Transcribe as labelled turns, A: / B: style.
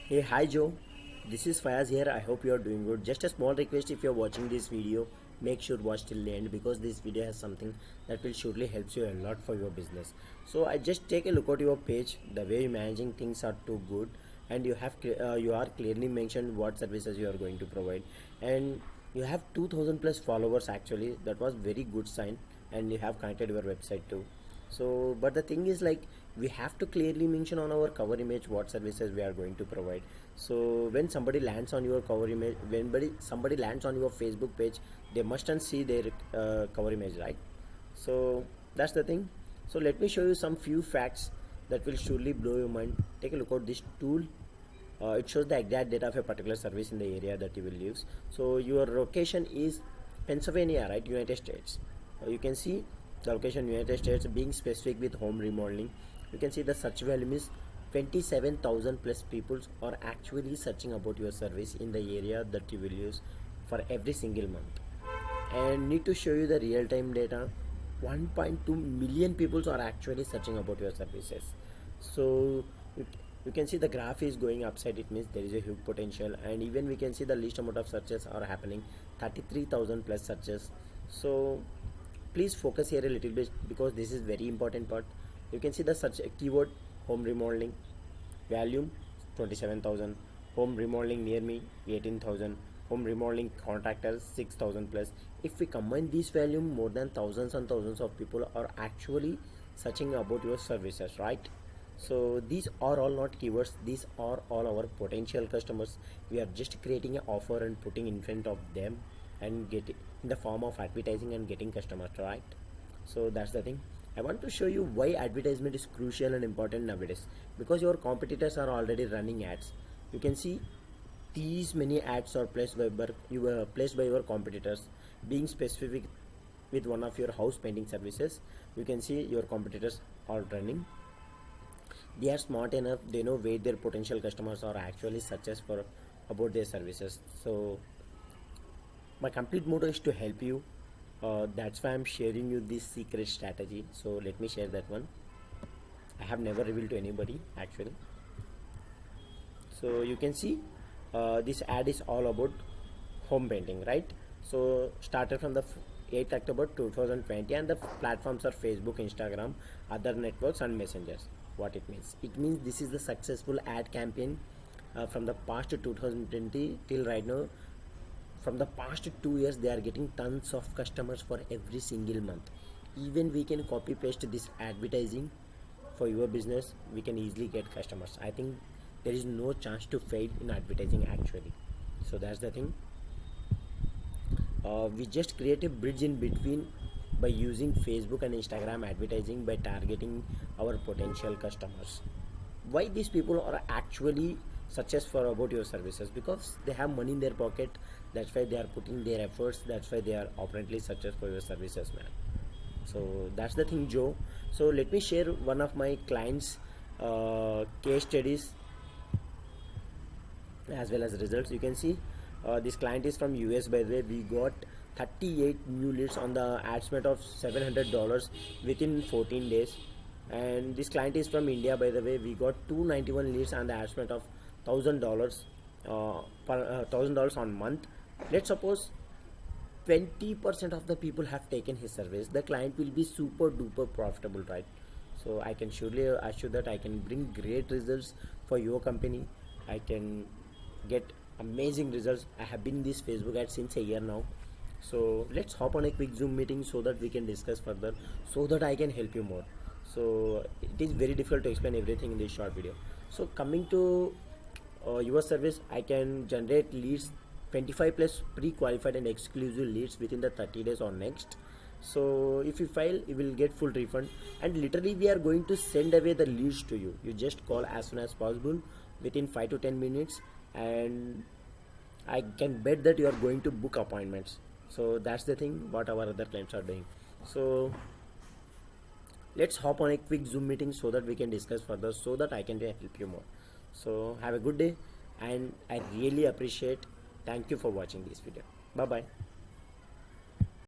A: Hey, hi Joe. This is Fayaz here. I hope you are doing good. Just a small request, if you are watching this video, make sure watch till the end because this video has something that will surely helps you a lot for your business. So I just take a look at your page. The way you're managing things are too good, and you are clearly mentioned what services you are going to provide, and you have 2,000 plus followers actually. That was very good sign, and you have connected your website too. So but the thing is, like, we have to clearly mention on our cover image what services we are going to provide. So when somebody lands on your cover image, when somebody lands on your Facebook page, they must and see their cover image, right? So that's the thing. So let me show you some few facts that will surely blow your mind. Take a look at this tool. It shows the exact data of a particular service in the area that you will use. So your location is Pennsylvania, right? United States. You can see the location United States being specific with home remodeling. You can see the search volume is 27,000 plus people are actually searching about your service in the area that you will use for every single month. And need to show you the real time data. 1.2 million people are actually searching about your services. So you, you can see the graph is going upside. It means there is a huge potential, and even we can see the least amount of searches are happening, 33,000 plus searches. So please focus here a little bit because this is very important part. You can see the search keyword home remodeling, volume 27,000, home remodeling near me 18,000, home remodeling contractors 6,000 plus. If we combine this volume, more than thousands and thousands of people are actually searching about your services, right? So these are all not keywords, these are all our potential customers. We are just creating an offer and putting in front of them and get it in the form of advertising and getting customers, right? So that's the thing. I want to show you why advertisement is crucial and important nowadays, because your competitors are already running ads. You can see these many ads are placed by your competitors. Being specific with one of your house painting services, you can see your competitors are running. They are smart enough, they know where their potential customers are actually searches for about their services. So my complete motto is to help you. That's why I'm sharing you this secret strategy. So let me share that one. I have never revealed to anybody actually. So you can see this ad is all about home painting, right? So started from the 8th October 2020, and the platforms are Facebook, Instagram, other networks, and messengers. What it means? It means this is the successful ad campaign from the past 2020 till right now. From the past 2 years, they are getting tons of customers for every single month. Even we can copy paste this advertising for your business, we can easily get customers. I think there is no chance to fail in advertising actually. So that's the thing. We just create a bridge in between by using Facebook and Instagram advertising by targeting our potential customers. Why these people are actually success for about your services? Because they have money in their pocket. That's why they are putting their efforts. That's why they are apparently success for your services, man. So that's the thing, Joe. So let me share one of my clients case studies as well as results. You can see this client is from US, by the way. We got 38 new leads on the ad spend of $700 within 14 days. And this client is from India, by the way. We got 291 leads on the ad spend of $1,000 per $1,000 on month. Let's suppose 20% of the people have taken his service, the client will be super duper profitable, right? So I can surely assure that I can bring great results for your company. I can get amazing results. I have been in this Facebook ad since a year now. So let's hop on a quick Zoom meeting so that we can discuss further, so that I can help you more. So it is very difficult to explain everything in this short video. So coming to your service, I can generate leads 25 plus pre-qualified and exclusive leads within the 30 days or next. So if you fail, you will get full refund, and literally we are going to send away the leads to you. You just call as soon as possible within 5 to 10 minutes, and I can bet that you are going to book appointments. So that's the thing what our other clients are doing. So let's hop on a quick Zoom meeting so that we can discuss further, so that I can help you more. So have a good day, and I really appreciate. Thank you for watching this video. Bye bye.